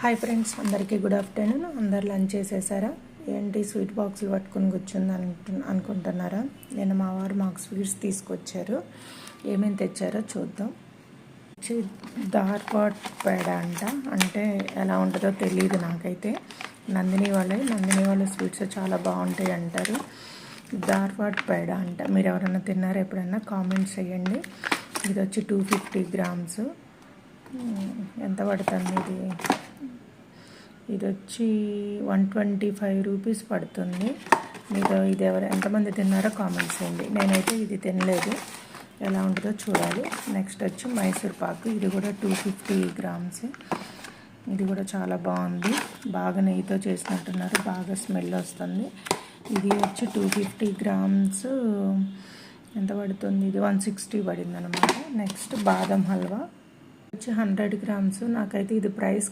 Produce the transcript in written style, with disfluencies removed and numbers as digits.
Hi friends, అందరికీ good afternoon. అందరు lunch చేసేసారా? ఏంటి స్వీట్ బాక్సులు పట్టుకుని కూర్చుంది అనుకుంటున్నారా? నేను మా వారు మాకు స్వీట్స్ తీసుకొచ్చారు. ఏమేమి తెచ్చారో చూద్దాం. ధార్వాడ్ పేడ అంటే ఎలా ఉంటుందో తెలియదు నాకైతే. నందిని వాళ్ళ స్వీట్స్ చాలా బాగుంటాయి అంటారు. ధార్వాడ్ పేడ మీరు ఎవరైనా తిన్నారా ఎప్పుడైనా? కామెంట్స్ చేయండి. ఇది వచ్చి 250 గ్రామ్స్. ఎంత పడుతుంది ఇది వచ్చి 125 రూపీస్ పడుతుంది. మీరు ఇది ఎంతమంది తిన్నారో కామెంట్స్ చేయండి. నేనైతే ఇది తినలేదు, ఎలా ఉంటుందో చూడాలి. నెక్స్ట్ వచ్చి మైసూర్ పాకు. ఇది కూడా 250 గ్రామ్స్. ఇది కూడా చాలా బాగుంది. బాగా నెయ్యితో చేసినట్టున్నారు, బాగా స్మెల్ వస్తుంది. ఇది వచ్చి 250 గ్రామ్స్. ఎంత పడుతుంది? ఇది 160 పడింది అనమాట. నెక్స్ట్ బాదం హల్వా వచ్చి 100 గ్రామ్స్. నాకైతే ఇది ప్రైస్